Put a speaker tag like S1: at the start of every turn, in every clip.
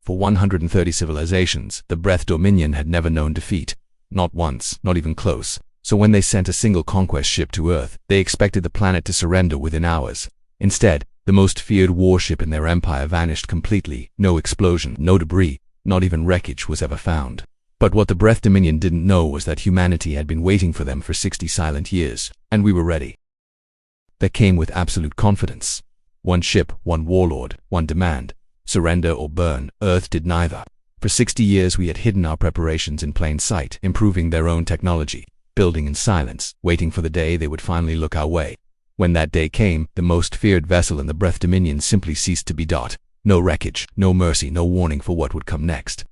S1: For 130 civilizations, the Breth Dominion had never known defeat. Not once, not even close. So when they sent a single conquest ship to Earth, they expected the planet to surrender within hours. Instead, the most feared warship in their empire vanished completely. No explosion, no debris, not even wreckage was ever found. But what the Breth Dominion didn't know was that humanity had been waiting for them for 60 silent years, and we were ready. That came with absolute confidence. One ship, one warlord, one demand: surrender or burn. Earth did neither. For 60 years we had hidden our preparations in plain sight, improving their own technology, building in silence, waiting for the day they would finally look our way. When that day came, the most feared vessel in the Breth Dominion simply ceased to be. No wreckage, no mercy, no warning for what would come next.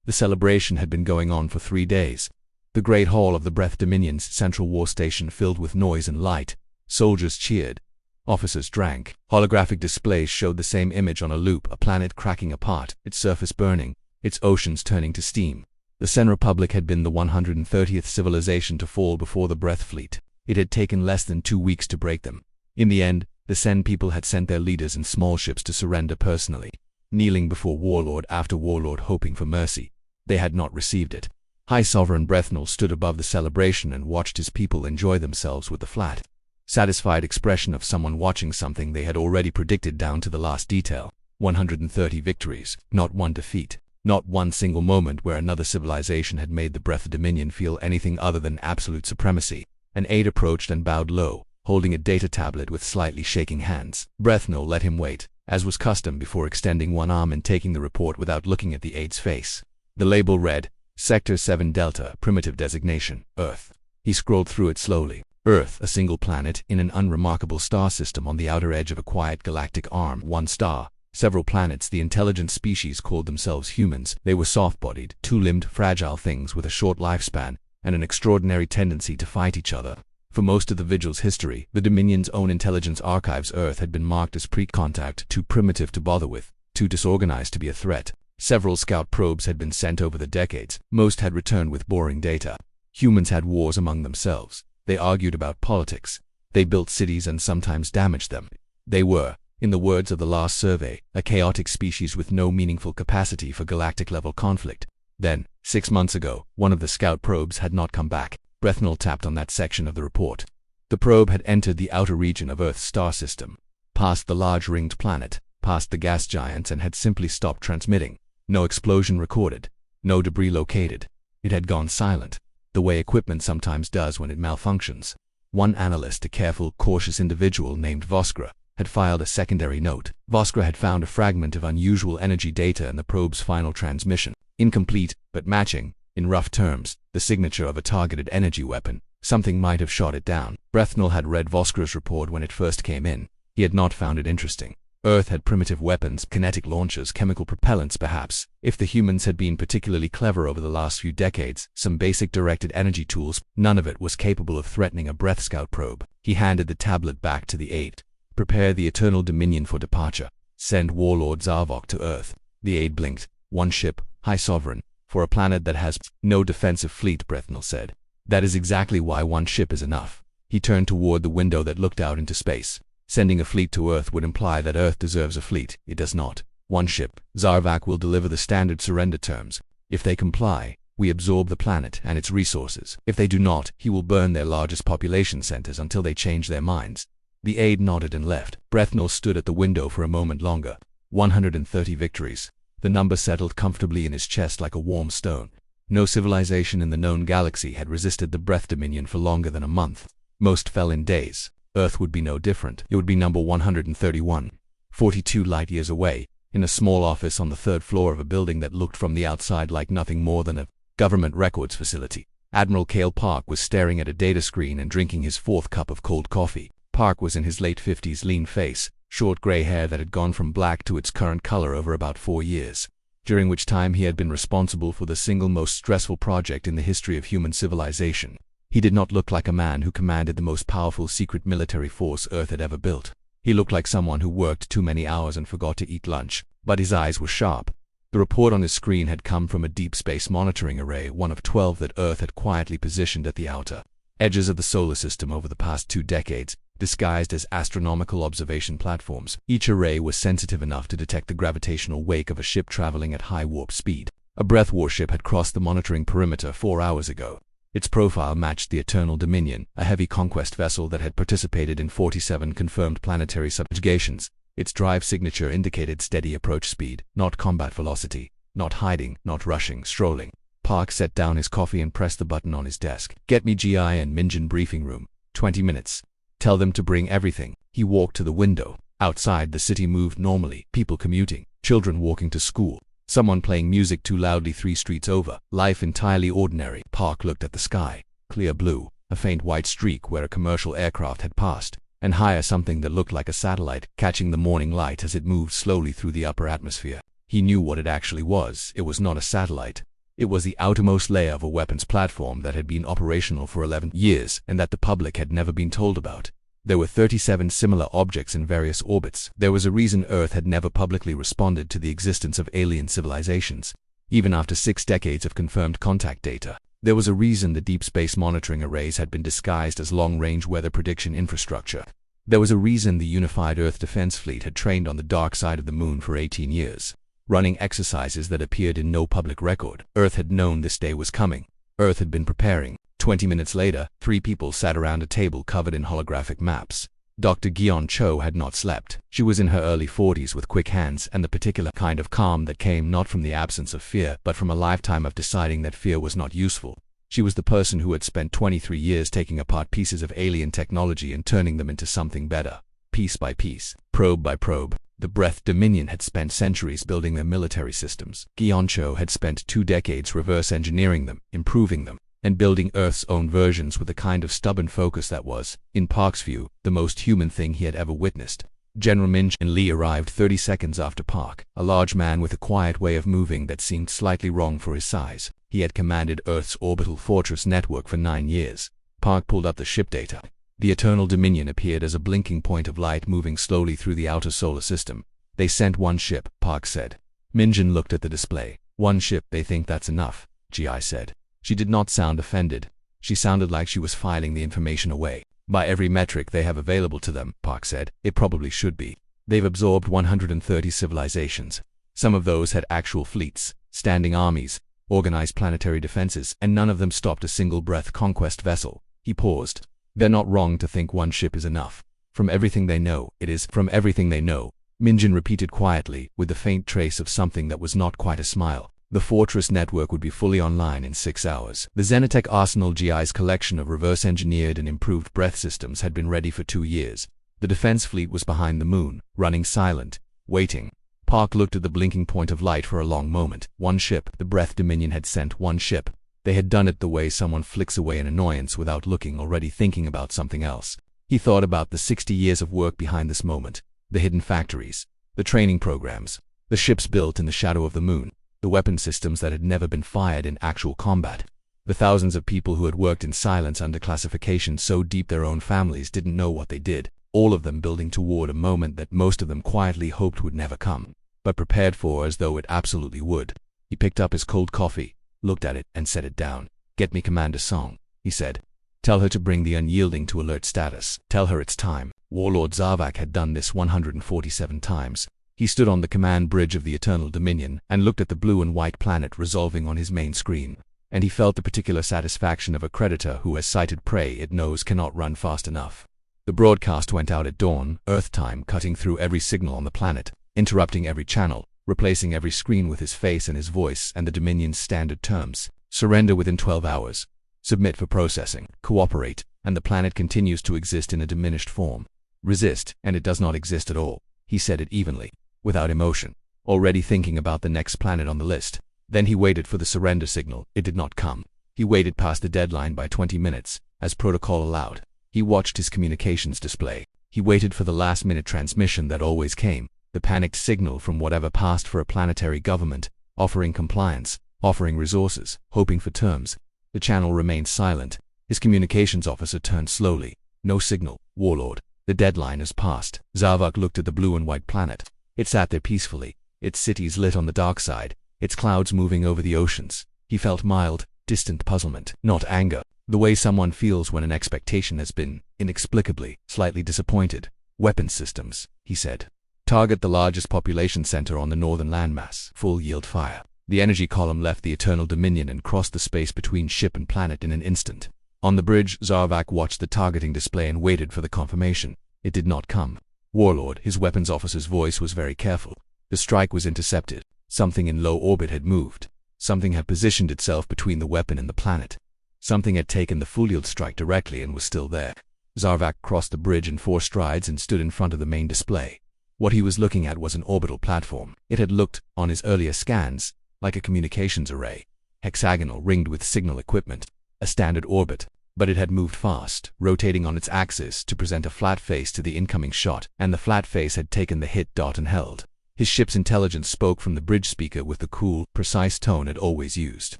S1: The celebration had been going on for 3 days. The great hall of the Breth Dominion's central war station filled with noise and light. Soldiers cheered. Officers drank. Holographic displays showed the same image on a loop: a planet cracking apart, its surface burning, its oceans turning to steam. The Sen Republic had been the 130th civilization to fall before the Breth fleet. It had taken less than 2 weeks to break them. In the end, the Sen people had sent their leaders in small ships to surrender personally, kneeling before warlord after warlord hoping for mercy. They had not received it. High Sovereign Brethnal stood above the celebration and watched his people enjoy themselves with the flat, satisfied expression of someone watching something they had already predicted down to the last detail. 130 victories, not one defeat, not one single moment where another civilization had made the Breth Dominion feel anything other than absolute supremacy. An aide approached and bowed low, holding a data tablet with slightly shaking hands. Brethnal let him wait, as was custom, before extending one arm and taking the report without looking at the aide's face. The label read, Sector 7 Delta, primitive designation, Earth. He scrolled through it slowly. Earth, a single planet in an unremarkable star system on the outer edge of a quiet galactic arm. One star, several planets. The intelligent species called themselves humans. They were soft-bodied, two-limbed, fragile things with a short lifespan and an extraordinary tendency to fight each other. For most of the Vigil's history, the Dominion's own intelligence archives, Earth had been marked as pre-contact, too primitive to bother with, too disorganized to be a threat. Several scout probes had been sent over the decades. Most had returned with boring data. Humans had wars among themselves. They argued about politics. They built cities and sometimes damaged them. They were, in the words of the last survey, a chaotic species with no meaningful capacity for galactic-level conflict. Then, 6 months ago, one of the scout probes had not come back. Brethnal tapped on that section of the report. The probe had entered the outer region of Earth's star system, past the large ringed planet, past the gas giants, and had simply stopped transmitting. No explosion recorded. No debris located. It had gone silent, the way equipment sometimes does when it malfunctions. One analyst, a careful, cautious individual named Voskra, had filed a secondary note. Voskra had found a fragment of unusual energy data in the probe's final transmission. Incomplete, but matching, in rough terms, the signature of a targeted energy weapon. Something might have shot it down. Brethnal had read Voskra's report when it first came in. He had not found it interesting. Earth had primitive weapons, kinetic launchers, chemical propellants perhaps. If the humans had been particularly clever over the last few decades, some basic directed energy tools, none of it was capable of threatening a Breth scout probe. He handed the tablet back to the aide. Prepare the Eternal Dominion for departure. Send Warlord Zarvok to Earth. The aide blinked. One ship, High Sovereign, for a planet that has no defensive fleet, Brethnal said. That is exactly why one ship is enough. He turned toward the window that looked out into space. Sending a fleet to Earth would imply that Earth deserves a fleet. It does not. One ship. Zarvak will deliver the standard surrender terms. If they comply, we absorb the planet and its resources. If they do not, he will burn their largest population centers until they change their minds. The aide nodded and left. Brethnal stood at the window for a moment longer. 130 victories. The number settled comfortably in his chest like a warm stone. No civilization in the known galaxy had resisted the Breth Dominion for longer than a month. Most fell in days. Earth would be no different. It would be number 131, 42 light-years away, in a small office on the 3rd floor of a building that looked from the outside like nothing more than a government records facility. Admiral Cale Park was staring at a data screen and drinking his 4th cup of cold coffee. Park was in his late 50s, lean face, short gray hair that had gone from black to its current color over about 4 years, during which time he had been responsible for the single most stressful project in the history of human civilization. He did not look like a man who commanded the most powerful secret military force Earth had ever built. He looked like someone who worked too many hours and forgot to eat lunch, but his eyes were sharp. The report on his screen had come from a deep space monitoring array, one of 12 that Earth had quietly positioned at the outer edges of the solar system over the past 2 decades. disguised as astronomical observation platforms. Each array was sensitive enough to detect the gravitational wake of a ship traveling at high warp speed. A Breth warship had crossed the monitoring perimeter 4 hours ago. Its profile matched the Eternal Dominion, a heavy conquest vessel that had participated in 47 confirmed planetary subjugations. Its drive signature indicated steady approach speed, not combat velocity, not hiding, not rushing, strolling. Park set down his coffee and pressed the button on his desk. Get me GI and Minjin briefing room. 20 minutes. Tell them to bring everything. He walked to the window. Outside, the city moved normally. People commuting, children walking to school, someone playing music too loudly 3 streets over. Life entirely ordinary. Park looked at the sky. Clear blue, a faint white streak where a commercial aircraft had passed, and higher something that looked like a satellite, catching the morning light as it moved slowly through the upper atmosphere. He knew what it actually was. It was not a satellite. It was the outermost layer of a weapons platform that had been operational for 11 years and that the public had never been told about. There were 37 similar objects in various orbits. There was a reason Earth had never publicly responded to the existence of alien civilizations, even after 6 decades of confirmed contact data. There was a reason the deep space monitoring arrays had been disguised as long-range weather prediction infrastructure. There was a reason the unified Earth defense fleet had trained on the dark side of the moon for 18 years. Running exercises that appeared in no public record. Earth had known this day was coming. Earth had been preparing. 20 minutes later, 3 people sat around a table covered in holographic maps. Dr. Gion Cho had not slept. She was in her early 40s with quick hands and the particular kind of calm that came not from the absence of fear, but from a lifetime of deciding that fear was not useful. She was the person who had spent 23 years taking apart pieces of alien technology and turning them into something better. Piece by piece, probe by probe. The Breth Dominion had spent centuries building their military systems. Gyeoncho had spent 2 decades reverse engineering them, improving them, and building Earth's own versions with a kind of stubborn focus that was, in Park's view, the most human thing he had ever witnessed. General Min Jin Lee arrived 30 seconds after Park, a large man with a quiet way of moving that seemed slightly wrong for his size. He had commanded Earth's orbital fortress network for 9 years. Park pulled up the ship data. The Eternal Dominion appeared as a blinking point of light moving slowly through the outer solar system. They sent 1 ship, Park said. Minjin looked at the display. 1 ship, they think that's enough, Gi said. She did not sound offended. She sounded like she was filing the information away. By every metric they have available to them, Park said, it probably should be. They've absorbed 130 civilizations. Some of those had actual fleets, standing armies, organized planetary defenses, and none of them stopped a single Breth conquest vessel. He paused. They're not wrong to think 1 ship is enough. From everything they know, it is. From everything they know, Minjin repeated quietly, with the faint trace of something that was not quite a smile. The fortress network would be fully online in 6 hours. The Xenotech Arsenal GI's collection of reverse-engineered and improved Breth systems had been ready for 2 years. The defense fleet was behind the moon, running silent, waiting. Park looked at the blinking point of light for a long moment. 1 ship. The Breth Dominion had sent 1 ship. They had done it the way someone flicks away an annoyance without looking, already thinking about something else. He thought about the 60 years of work behind this moment. The hidden factories, the training programs, the ships built in the shadow of the moon, the weapon systems that had never been fired in actual combat, the thousands of people who had worked in silence under classification so deep their own families didn't know what they did, all of them building toward a moment that most of them quietly hoped would never come, but prepared for as though it absolutely would. He picked up his cold coffee, looked at it, and set it down. Get me Commander Song, he said. Tell her to bring the unyielding to alert status. Tell her it's time. Warlord Zavak had done this 147 times. He stood on the command bridge of the Eternal Dominion and looked at the blue and white planet resolving on his main screen. And he felt the particular satisfaction of a predator who has sighted prey it knows cannot run fast enough. The broadcast went out at dawn, Earth time, cutting through every signal on the planet, interrupting every channel, replacing every screen with his face and his voice and the Dominion's standard terms. Surrender within 12 hours. Submit for processing. Cooperate, and the planet continues to exist in a diminished form. Resist, and it does not exist at all. He said it evenly, without emotion, already thinking about the next planet on the list. Then he waited for the surrender signal. It did not come. He waited past the deadline by 20 minutes, as protocol allowed. He watched his communications display. He waited for the last-minute transmission that always came, the panicked signal from whatever passed for a planetary government, offering compliance, offering resources, hoping for terms. The channel remained silent. His communications officer turned slowly. No signal. Warlord. The deadline has passed. Zavak looked at the blue and white planet. It sat there peacefully, its cities lit on the dark side, its clouds moving over the oceans. He felt mild, distant puzzlement, not anger, The way someone feels when an expectation has been, inexplicably, slightly disappointed. Weapons systems, he said. Target the largest population center on the northern landmass. Full yield fire. The energy column left the Eternal Dominion and crossed the space between ship and planet in an instant. On the bridge, Zarvak watched the targeting display and waited for the confirmation. It did not come. Warlord, his weapons officer's voice was very careful. The strike was intercepted. Something in low orbit had moved. Something had positioned itself between the weapon and the planet. Something had taken the full yield strike directly and was still there. Zarvak crossed the bridge in 4 strides and stood in front of the main display. What he was looking at was an orbital platform. It had looked, on his earlier scans, like a communications array. Hexagonal, ringed with signal equipment. A standard orbit. But it had moved fast, rotating on its axis to present a flat face to the incoming shot, and the flat face had taken the hit dot and held. His ship's intelligence spoke from the bridge speaker with the cool, precise tone it always used.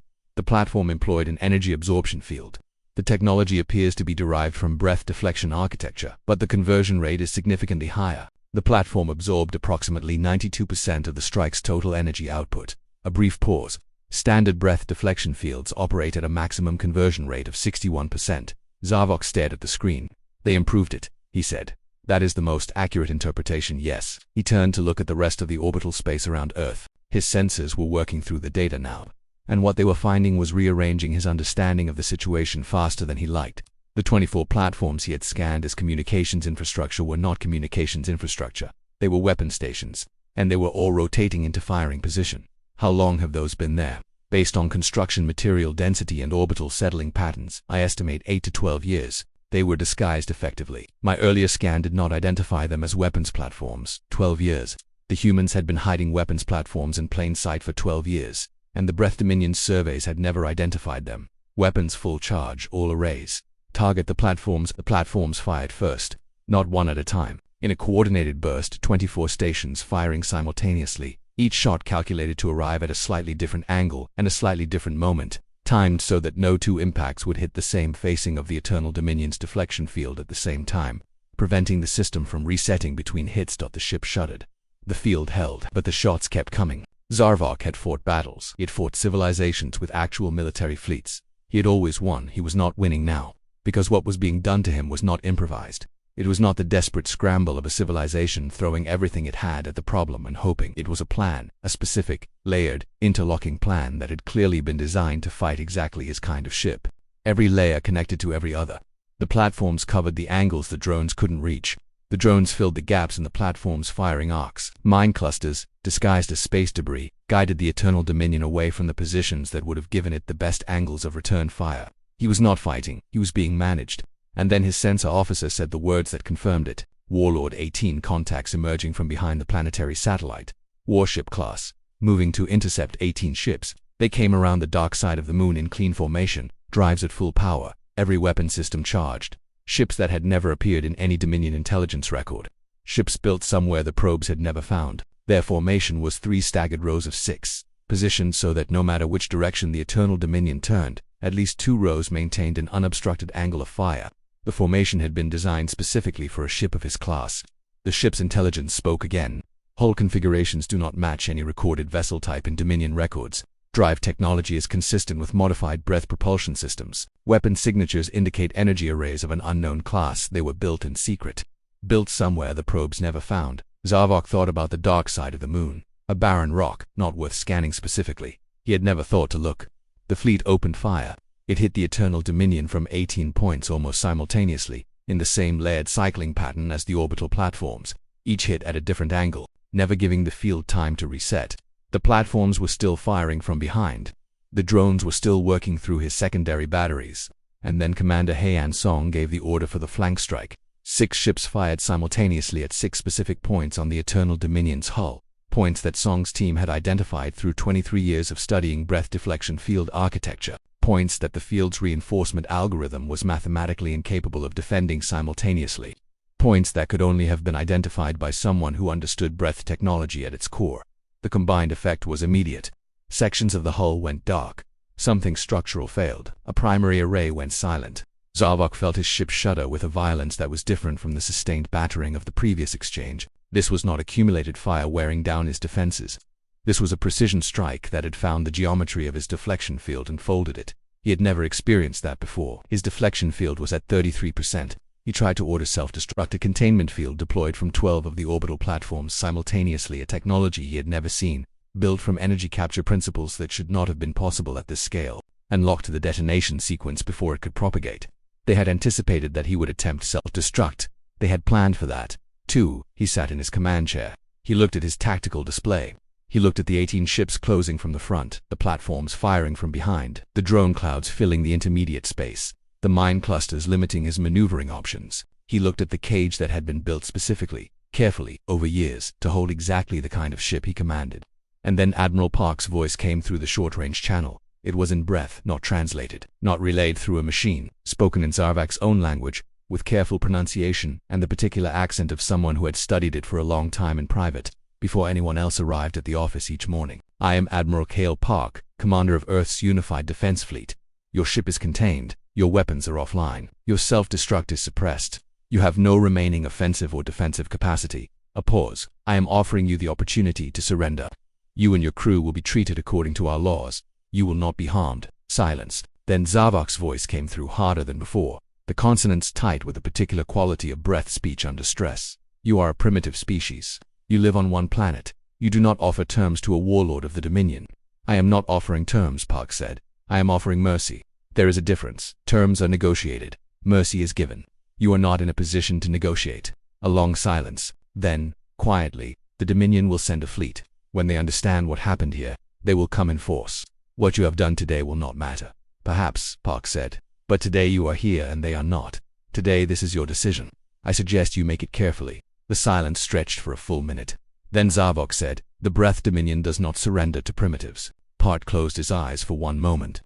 S1: The platform employed an energy absorption field. The technology appears to be derived from breath deflection architecture, but the conversion rate is significantly higher. The platform absorbed approximately 92% of the strike's total energy output. A brief pause. Standard breath deflection fields operate at a maximum conversion rate of 61%. Zarvok stared at the screen. They improved it, he said. That is the most accurate interpretation, yes. He turned to look at the rest of the orbital space around Earth. His sensors were working through the data now, and what they were finding was rearranging his understanding of the situation faster than he liked. The 24 platforms he had scanned as communications infrastructure were not communications infrastructure. They were weapon stations, and they were all rotating into firing position. How long have those been there? Based on construction material density and orbital settling patterns, I estimate 8 to 12 years. They were disguised effectively. My earlier scan did not identify them as weapons platforms. 12 years. The humans had been hiding weapons platforms in plain sight for 12 years, and the Breth Dominion surveys had never identified them. Weapons full charge, all arrays. Target the platforms. The platforms fired first, not one at a time. In a coordinated burst, 24 stations firing simultaneously. Each shot calculated to arrive at a slightly different angle and a slightly different moment, timed so that no 2 impacts would hit the same facing of the Eternal Dominion's deflection field at the same time, preventing the system from resetting between hits. The ship shuddered. The field held, but the shots kept coming. Zarvok had fought battles. He had fought civilizations with actual military fleets. He had always won. He was not winning now, because what was being done to him was not improvised. It was not the desperate scramble of a civilization throwing everything it had at the problem and hoping. It was a plan, a specific, layered, interlocking plan that had clearly been designed to fight exactly his kind of ship. Every layer connected to every other. The platforms covered the angles the drones couldn't reach. The drones filled the gaps in the platform's firing arcs. Mine clusters, disguised as space debris, guided the Eternal Dominion away from the positions that would have given it the best angles of return fire. He was not fighting, he was being managed. And then his sensor officer said the words that confirmed it. Warlord 18 contacts emerging from behind the planetary satellite. Warship class. Moving to intercept 18 ships. They came around the dark side of the moon in clean formation, drives at full power, every weapon system charged. Ships that had never appeared in any Dominion intelligence record. Ships built somewhere the probes had never found. Their formation was 3 staggered rows of 6, positioned so that no matter which direction the Eternal Dominion turned, at least 2 rows maintained an unobstructed angle of fire. The formation had been designed specifically for a ship of his class. The ship's intelligence spoke again. Hull configurations do not match any recorded vessel type in Dominion records. Drive technology is consistent with modified breath propulsion systems. Weapon signatures indicate energy arrays of an unknown class. They were built in secret. Built somewhere the probes never found. Zarvok thought about the dark side of the moon. A barren rock, not worth scanning specifically. He had never thought to look. The fleet opened fire. It hit the Eternal Dominion from 18 points almost simultaneously, in the same layered cycling pattern as the orbital platforms, each hit at a different angle, never giving the field time to reset. The platforms were still firing from behind. The drones were still working through his secondary batteries. And then Commander Heian Song gave the order for the flank strike. 6 ships fired simultaneously at 6 specific points on the Eternal Dominion's hull, points that Song's team had identified through 23 years of studying breath deflection field architecture. Points that the field's reinforcement algorithm was mathematically incapable of defending simultaneously. Points that could only have been identified by someone who understood breath technology at its core. The combined effect was immediate. Sections of the hull went dark. Something structural failed. A primary array went silent. Zarvok felt his ship shudder with a violence that was different from the sustained battering of the previous exchange. This was not accumulated fire wearing down his defenses. This was a precision strike that had found the geometry of his deflection field and folded it. He had never experienced that before. His deflection field was at 33%. He tried to order self-destruct, a containment field deployed from 12 of the orbital platforms simultaneously, a technology he had never seen, built from energy capture principles that should not have been possible at this scale, and locked the detonation sequence before it could propagate. They had anticipated that he would attempt self-destruct. They had planned for that, too. He sat in his command chair. He looked at his tactical display. He looked at the 18 ships closing from the front, the platforms firing from behind, the drone clouds filling the intermediate space, the mine clusters limiting his maneuvering options. He looked at the cage that had been built specifically, carefully, over years, to hold exactly the kind of ship he commanded. And then Admiral Park's voice came through the short-range channel. It was in breath, not translated, not relayed through a machine, spoken in Zarvak's own language, with careful pronunciation and the particular accent of someone who had studied it for a long time in private, before anyone else arrived at the office each morning. I am Admiral Cale Park, commander of Earth's Unified Defense Fleet. Your ship is contained. Your weapons are offline. Your self-destruct is suppressed. You have no remaining offensive or defensive capacity. A pause. I am offering you the opportunity to surrender. You and your crew will be treated according to our laws. You will not be harmed. Silenced. Then Zavok's voice came through harder than before, the consonants tight with a particular quality of breath speech under stress. You are a primitive species. You live on one planet. You do not offer terms to a warlord of the Dominion. I am not offering terms, Park said. I am offering mercy. There is a difference. Terms are negotiated. Mercy is given. You are not in a position to negotiate. A long silence. Then, quietly, the Dominion will send a fleet. When they understand what happened here, they will come in force. What you have done today will not matter. Perhaps, Park said. But today you are here and they are not. Today this is your decision. I suggest you make it carefully. The silence stretched for a full minute. Then Zavok said, the Breth Dominion does not surrender to primitives. Park closed his eyes for one moment.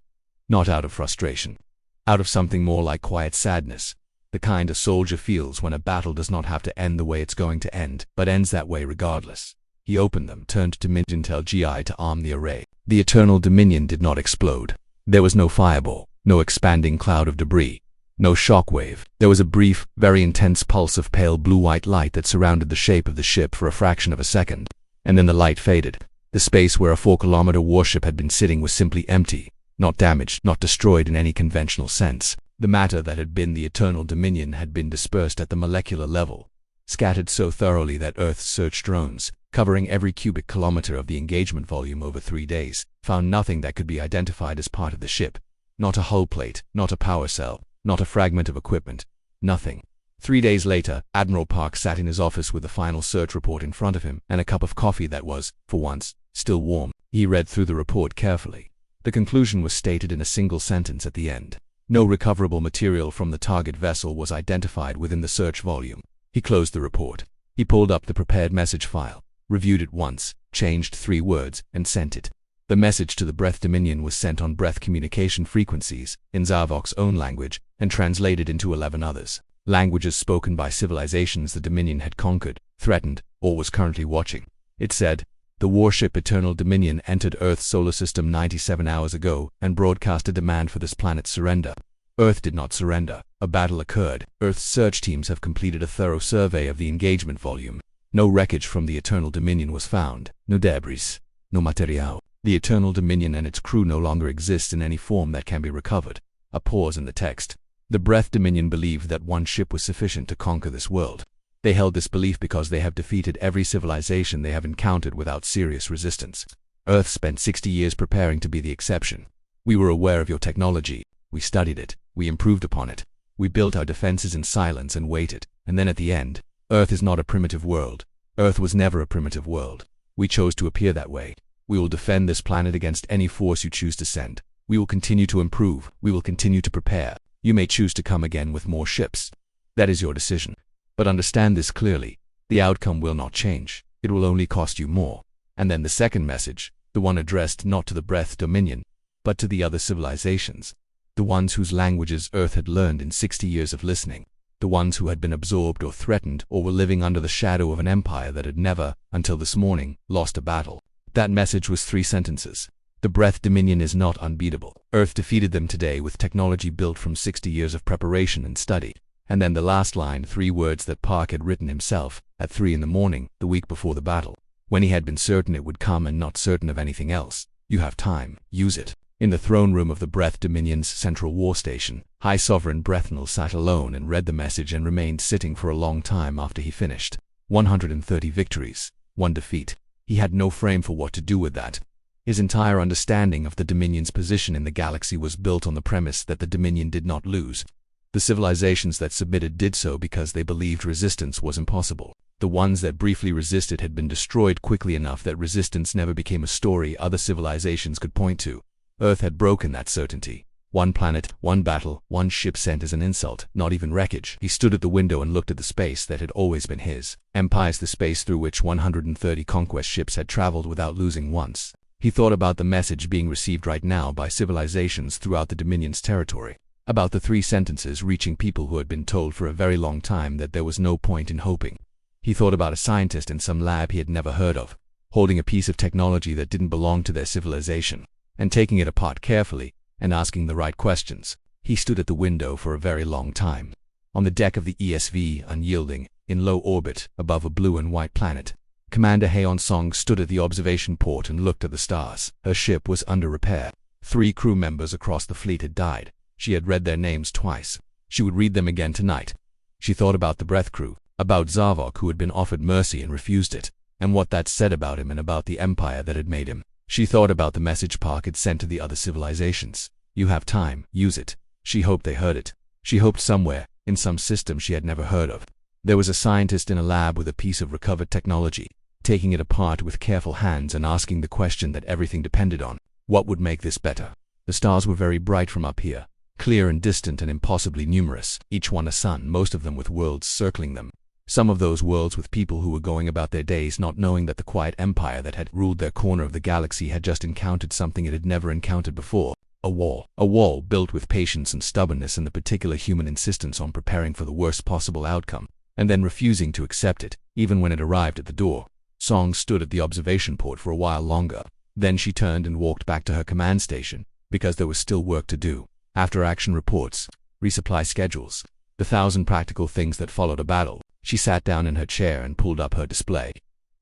S1: Not out of frustration. Out of something more like quiet sadness. The kind a soldier feels when a battle does not have to end the way it's going to end, but ends that way regardless. He opened them, turned to Mintintel GI to arm the array. The Eternal Dominion did not explode. There was no fireball, no expanding cloud of debris, no shockwave. There was a brief, very intense pulse of pale blue-white light that surrounded the shape of the ship for a fraction of a second, and then the light faded. The space where a 4-kilometer warship had been sitting was simply empty, not damaged, not destroyed in any conventional sense. The matter that had been the Eternal Dominion had been dispersed at the molecular level, scattered so thoroughly that Earth's search drones, covering every cubic kilometer of the engagement volume over 3 days, found nothing that could be identified as part of the ship. Not a hull plate, not a power cell, not a fragment of equipment. Nothing. 3 days later, Admiral Park sat in his office with the final search report in front of him and a cup of coffee that was, for once, still warm. He read through the report carefully. The conclusion was stated in a single sentence at the end. No recoverable material from the target vessel was identified within the search volume. He closed the report. He pulled up the prepared message file, reviewed it once, changed 3 words, and sent it. The message to the Breth Dominion was sent on breath communication frequencies, in Zavok's own language, and translated into 11 others. Languages spoken by civilizations the Dominion had conquered, threatened, or was currently watching. It said, the warship Eternal Dominion entered Earth's solar system 97 hours ago and broadcast a demand for this planet's surrender. Earth did not surrender. A battle occurred. Earth's search teams have completed a thorough survey of the engagement volume. No wreckage from the Eternal Dominion was found. No debris. No material. The Eternal Dominion and its crew no longer exist in any form that can be recovered. A pause in the text. The Breth Dominion believed that one ship was sufficient to conquer this world. They held this belief because they have defeated every civilization they have encountered without serious resistance. Earth spent 60 years preparing to be the exception. We were aware of your technology. We studied it. We improved upon it. We built our defenses in silence and waited. And then at the end, Earth is not a primitive world. Earth was never a primitive world. We chose to appear that way. We will defend this planet against any force you choose to send. We will continue to improve. We will continue to prepare. You may choose to come again with more ships. That is your decision. But understand this clearly. The outcome will not change. It will only cost you more. And then the second message, the one addressed not to the Breth Dominion, but to the other civilizations. The ones whose languages Earth had learned in 60 years of listening. The ones who had been absorbed or threatened or were living under the shadow of an empire that had never, until this morning, lost a battle. That message was 3 sentences. The Breth Dominion is not unbeatable. Earth defeated them today with technology built from 60 years of preparation and study. And then the last line, 3 words that Park had written himself, at 3 in the morning, the week before the battle. When he had been certain it would come and not certain of anything else. You have time. Use it. In the throne room of the Breth Dominion's central war station, High Sovereign Brethnal sat alone and read the message and remained sitting for a long time after he finished. 130 victories, 1 defeat. He had no frame for what to do with that. His entire understanding of the Dominion's position in the galaxy was built on the premise that the Dominion did not lose. The civilizations that submitted did so because they believed resistance was impossible. The ones that briefly resisted had been destroyed quickly enough that resistance never became a story other civilizations could point to. Earth had broken that certainty. 1 planet, 1 battle, 1 ship sent as an insult, not even wreckage. He stood at the window and looked at the space that had always been his. Empire's the space through which 130 conquest ships had traveled without losing once. He thought about the message being received right now by civilizations throughout the Dominion's territory. About the 3 sentences reaching people who had been told for a very long time that there was no point in hoping. He thought about a scientist in some lab he had never heard of, holding a piece of technology that didn't belong to their civilization, and taking it apart carefully, and asking the right questions. He stood at the window for a very long time. On the deck of the ESV Unyielding, in low orbit, above a blue and white planet, Commander Haeon Song stood at the observation port and looked at the stars. Her ship was under repair. 3 crew members across the fleet had died. She had read their names twice. She would read them again tonight. She thought about the Breth crew, about Zavok who had been offered mercy and refused it, and what that said about him and about the empire that had made him. She thought about the message Park had sent to the other civilizations. You have time, use it. She hoped they heard it. She hoped somewhere, in some system she had never heard of, there was a scientist in a lab with a piece of recovered technology, taking it apart with careful hands and asking the question that everything depended on. What would make this better? The stars were very bright from up here, clear and distant and impossibly numerous, each one a sun, most of them with worlds circling them. Some of those worlds with people who were going about their days not knowing that the quiet empire that had ruled their corner of the galaxy had just encountered something it had never encountered before. A wall built with patience and stubbornness and the particular human insistence on preparing for the worst possible outcome, and then refusing to accept it, even when it arrived at the door. Song stood at the observation port for a while longer. Then she turned and walked back to her command station, because there was still work to do. After action reports, resupply schedules, the 1,000 practical things that followed a battle, she sat down in her chair and pulled up her display.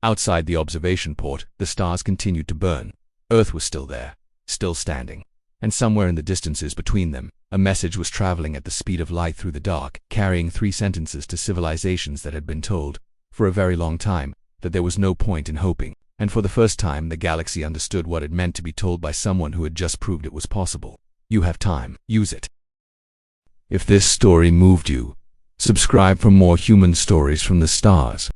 S1: Outside the observation port, the stars continued to burn. Earth was still there, still standing. And somewhere in the distances between them, a message was traveling at the speed of light through the dark, carrying 3 sentences to civilizations that had been told, for a very long time, that there was no point in hoping. And for the first time the galaxy understood what it meant to be told by someone who had just proved it was possible. You have time, use it. If this story moved you, subscribe for more human stories from the stars.